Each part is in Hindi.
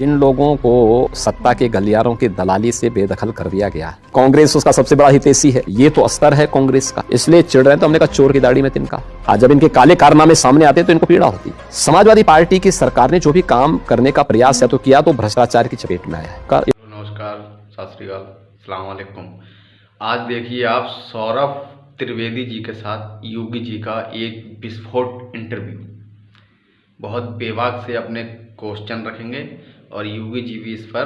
जिन लोगों को सत्ता के गलियारों की दलाली से बेदखल कर दिया गया है, कांग्रेस उसका सबसे बड़ा हितैषी है। ये तो अस्तर है कांग्रेस का, इसलिए चिढ़ रहे हैं। तो हमने कहा चोर की दाढ़ी में तिनका। आज जब इनके काले कारनामे सामने आते तो इनको पीड़ा होती। समाजवादी पार्टी की सरकार ने जो भी काम करने का प्रयास है तो किया, तो भ्रष्टाचार की चपेट में आया है। नमस्कार, सत श्री अकाल, अस्सलाम वालेकुम। आज देखिए आप सौरभ त्रिवेदी जी के साथ योगी जी का एक विस्फोट इंटरव्यू। बहुत बेबाक से अपने क्वेश्चन रखेंगे और योगी जी भी इस पर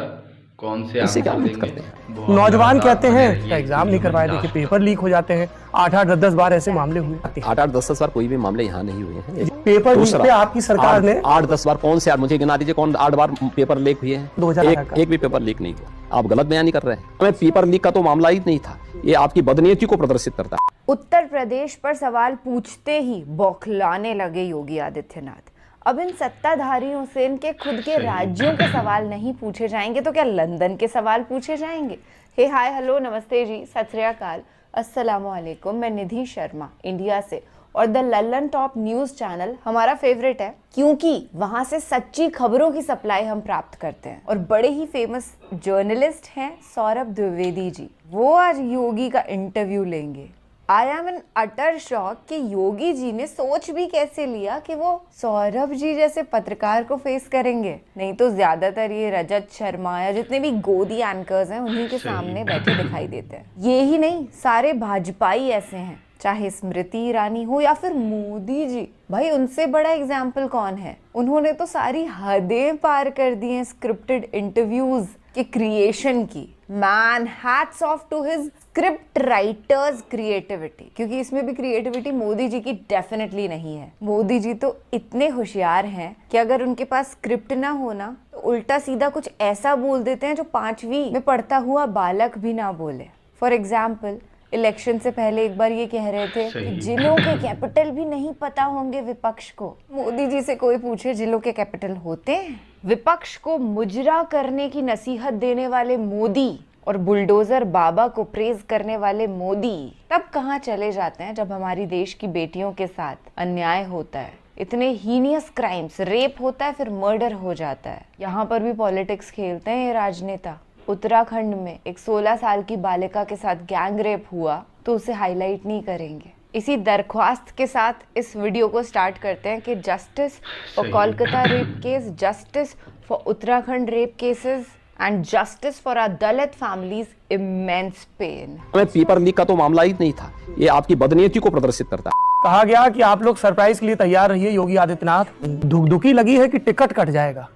कौन से आंसर देंगे। नौजवान कहते हैं एग्जाम नहीं करवाए, देखिए पेपर लीक हो जाते हैं। 8-8 10 बार ऐसे मामले हुए। 8-8 10 बार कोई भी मामले यहाँ नहीं हुए हैं। पेपर लीक पे आपकी सरकार ने 8-10 बार कौन से, मुझे गिना दीजिए कौन 8 बार पेपर लीक हुए हैं। 2018 एक भी पेपर लीक नहीं हुआ। आप गलत बयानी कर रहे हैं। हमें पेपर लीक का तो मामला ही नहीं था। ये आपकी बदनीयती को प्रदर्शित करता है। उत्तर प्रदेश पर सवाल पूछते ही बौखलाने लगे योगी आदित्यनाथ। अब इन सत्ताधारियों से इनके खुद के राज्यों के सवाल नहीं पूछे जाएंगे तो क्या लंदन के सवाल पूछे जाएंगे? हे हाय हेलो नमस्ते जी, सत श्री अकाल, अस्सलाम वालेकुम। मैं निधि शर्मा इंडिया से, और the Lallan top news channel हमारा फेवरेट है क्योंकि वहाँ से सच्ची खबरों की सप्लाई हम प्राप्त करते हैं। और बड़े ही फेमस जर्नलिस्ट हैं सौरभ द्विवेदी जी, वो आज योगी का इंटरव्यू लेंगे। I am N utter shock कि योगी जी ने सोच भी कैसे लिया कि वो सौरभ जी जैसे पत्रकार को फेस करेंगे। नहीं तो ज्यादातर ये रजत शर्मा या जितने भी गोदी एंकर्स हैं उन्हीं के सामने बैठे दिखाई देते हैं। ये ही नहीं, सारे भाजपाई ऐसे हैं, चाहे स्मृति ईरानी हो या फिर मोदी जी। भाई उनसे बड़ा एग्जाम्पल कौन है? उन्होंने तो सारी हदें पार कर दी हैं स्क्रिप्टेड इंटरव्यूज के क्रिएशन की। Man, hats off to his script writers creativity, क्योंकि इसमें भी क्रिएटिविटी मोदी जी की डेफिनेटली नहीं है। मोदी जी तो इतने होशियार हैं कि अगर उनके पास स्क्रिप्ट ना हो ना तो उल्टा सीधा कुछ ऐसा बोल देते हैं जो 5वीं में पढ़ता हुआ बालक भी ना बोले। फॉर एग्जाम्पल, इलेक्शन से पहले एक बार ये कह रहे थे कि जिलों के कैपिटल भी नहीं पता होंगे विपक्ष को। मोदी जी से कोई पूछे जिलों के कैपिटल होते हैं? विपक्ष को मुजरा करने की नसीहत देने वाले मोदी और बुलडोजर बाबा को प्रेज करने वाले मोदी तब कहाँ चले जाते हैं जब हमारी देश की बेटियों के साथ अन्याय होता है, इतने हीनियस क्राइम्स, रेप होता है, फिर मर्डर हो जाता है। यहाँ पर भी पॉलिटिक्स खेलते हैं ये राजनेता। उत्तराखंड में एक 16 साल की बालिका के साथ गैंग रेप हुआ तो उसे हाईलाइट नहीं करेंगे। इसी दरख्वास्त के साथ इस वीडियो को स्टार्ट करते हैं कि justice for Kolkata rape case, justice for Uttarakhand rape cases and justice for our Dalit families immense pain. हमें पेपर लीक का तो मामला ही नहीं था। ये आपकी बदनीयती को प्रदर्शित करता है। कहा गया कि आप लोग सरप्राइज के लिए तैयार रहिए। योगी आदित्यनाथ धुकधुकी लगी है कि टिकट कट जाएगा।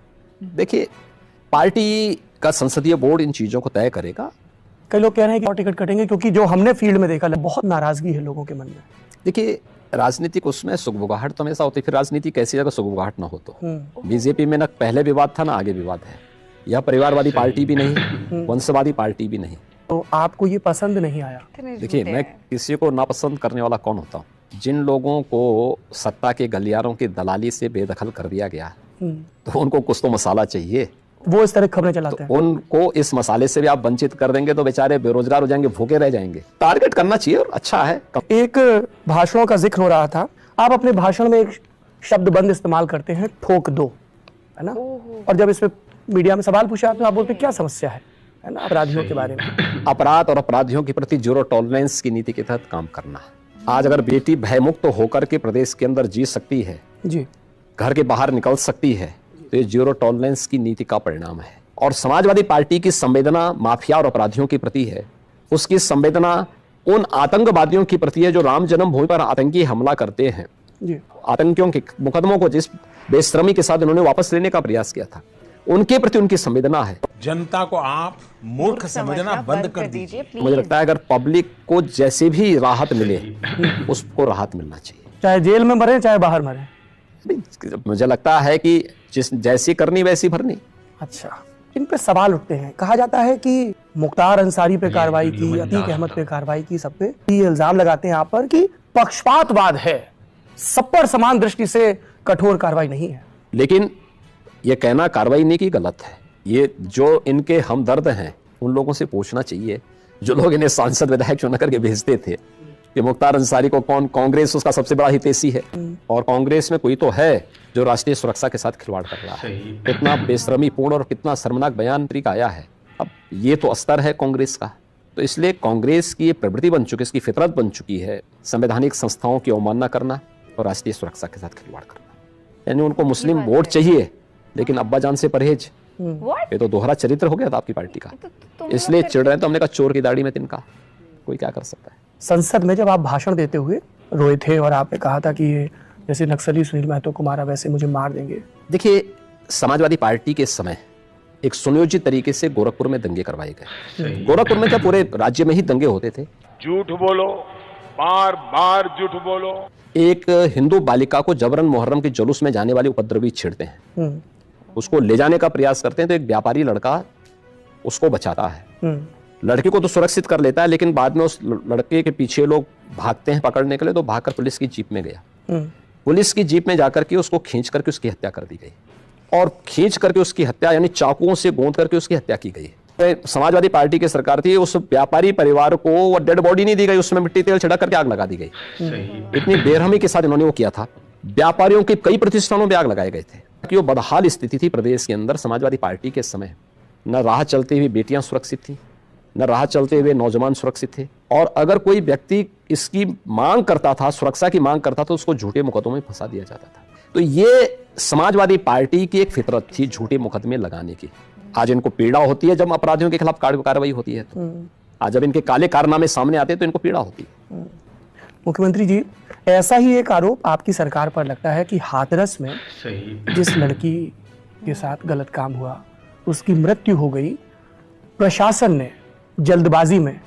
देखिए, पार्टी का संसदीय बोर्ड इन चीजों को तय करेगा। कई लोग कह रहे हैं कि और टिकट कटेंगे क्योंकि जो हमने फील्ड में देखा बहुत नाराजगी है लोगों के मन में। देखिए, राजनीतिक उसमें सुगबुगाहट तो हमेशा होती है। फिर राजनीति कैसी जगह सुगबुगाहट ना हो तो। बीजेपी में न पहले विवाद था ना आगे विवाद है। यह परिवारवादी पार्टी भी नहीं, वंशवादी पार्टी भी नहीं। तो आपको ये पसंद नहीं आया? देखिए, मैं किसी को नापसंद करने वाला कौन होता हूँ? जिन लोगों को सत्ता के गलियारों की दलाली से बेदखल कर दिया गया तो उनको कुछ तो मसाला चाहिए। वो इस तरह खबरें चलाते हैं। उनको इस मसाले से भी आप वंचित कर देंगे तो बेचारे बेरोजगार हो जाएंगे, भूखे रह जाएंगे। टारगेट करना चाहिए और अच्छा है। एक भाषणों का जिक्र हो रहा था, आप अपने भाषण में एक शब्द बंद इस्तेमाल करते हैं, ठोक दो, है ना? और जब इस पे मीडिया में सवाल पूछा तो आप बोलते क्या समस्या है ना, अपराधियों के बारे में। अपराध और अपराधियों के प्रति जीरो टॉलरेंस की नीति के तहत काम करना। आज अगर बेटी भयमुक्त होकर के प्रदेश के अंदर जी सकती है जी, घर के बाहर निकल सकती है, तो ये जीरो टॉलरेंस की नीति का परिणाम है। और समाजवादी पार्टी की संवेदना माफिया और अपराधियों के प्रति है। उसकी संवेदना उन आतंकवादियों की प्रति है जो राम जन्मभूमि पर आतंकी हमला करते हैं जी। आतंकियों के मुकदमों को जिस बेशर्मी के साथ उन्होंने वापस लेने का प्रयास किया था, उनके प्रति उनकी संवेदना है। जनता को आप मूर्ख समझना बंद कर दीजिए। मुझे लगता है अगर पब्लिक को जैसे भी राहत मिले उसको राहत मिलना चाहिए, चाहे जेल में मरे चाहे बाहर मरे। मुझे लगता है कि जिस जैसी करनी वैसी भरनी। अच्छा, इन पे सवाल उठते हैं। कहा जाता है कि मुख्तार अंसारी पे कार्रवाई की, अतीक अहमद पे कार्रवाई की, सब पे ये इल्जाम लगाते हैं आप पर कि पक्षपातवाद है, सब पर समान दृष्टि से कठोर कार्रवाई नहीं है। लेकिन ये कहना कार्रवाई नहीं की गलत है। ये जो इनके हमदर्द हैं उन लोगों से पूछना चाहिए जो लोग इन्हें सांसद विधायक चुन करके भेजते थे। कि मुख्तार अंसारी को कौन, कांग्रेस उसका सबसे बड़ा हितैषी है और कांग्रेस में कोई तो है जो राष्ट्रीय सुरक्षा के साथ खिलवाड़ कर रहा है। कितना बेशर्मीपूर्ण और कितना शर्मनाक बयान का आया है। अब ये तो अस्तर है कांग्रेस का, तो इसलिए कांग्रेस की ये प्रवृत्ति बन चुकी है, इसकी फितरत बन चुकी है संवैधानिक संस्थाओं की अवमानना करना और राष्ट्रीय सुरक्षा के साथ खिलवाड़ करना। यानी उनको मुस्लिम वोट चाहिए लेकिन अब्बा जान से परहेज। ये तो दोहरा चरित्र हो गया था आपकी पार्टी का, इसलिए चिढ़ रहे हैं। तो हमने कहा चोर की दाढ़ी में तिनका, कोई क्या कर सकता है। संसद में जब आप भाषण देते हुए रोए थे और आपने कहा था कि ये जैसे नक्सली सुनील महतो को मारा वैसे मुझे मार देंगे। देखिए, समाजवादी पार्टी के समय एक सुनियोजित तरीके से गोरखपुर में दंगे करवाए गए। गोरखपुर में क्या पूरे राज्य में ही दंगे होते थे। झूठ बोलो, बार बार झूठ बोलो। एक हिंदू बालिका को जबरन मुहर्रम के जुलूस में जाने वाले उपद्रवी छेड़ते हैं, उसको ले जाने का प्रयास करते हैं तो एक व्यापारी लड़का उसको बचाता है। लड़के को तो सुरक्षित कर लेता है लेकिन बाद में उस लड़के के पीछे लोग भागते हैं पकड़ने के लिए, तो भागकर पुलिस की जीप में गया। पुलिस की जीप में जाकर के उसको खींच करके उसकी हत्या कर दी गई और खींच करके उसकी हत्या यानी चाकुओं से गोंद करके उसकी हत्या की गई। तो समाजवादी पार्टी की सरकार थी, उस व्यापारी परिवार को वो डेड बॉडी नहीं दी गई, उसमें मिट्टी तेल छिड़क करके आग लगा दी गई। इतनी बेरहमी के साथ इन्होंने वो किया था। व्यापारियों के कई प्रतिष्ठानों में आग लगाए गए थे कि वो बदहाल स्थिति थी प्रदेश के अंदर समाजवादी पार्टी के समय। न राह चलते हुए बेटियां सुरक्षित थी, न राह चलते हुए नौजवान सुरक्षित थे, और अगर कोई व्यक्ति इसकी मांग करता था, सुरक्षा की मांग करता था, तो उसको झूठे मुकदमों में फंसा दिया जाता था। तो ये समाजवादी पार्टी की एक फितरत थी झूठे मुकदमे लगाने की। आज इनको पीड़ा होती है जब अपराधियों के खिलाफ कार्रवाई होती है, तो आज जब इनके काले कारनामे सामने आते हैं तो इनको पीड़ा होती है। मुख्यमंत्री जी, ऐसा ही एक आरोप आपकी सरकार पर लगता है कि हाथरस में जिस लड़की के साथ गलत काम हुआ, उसकी मृत्यु हो गई, प्रशासन ने जल्दबाजी में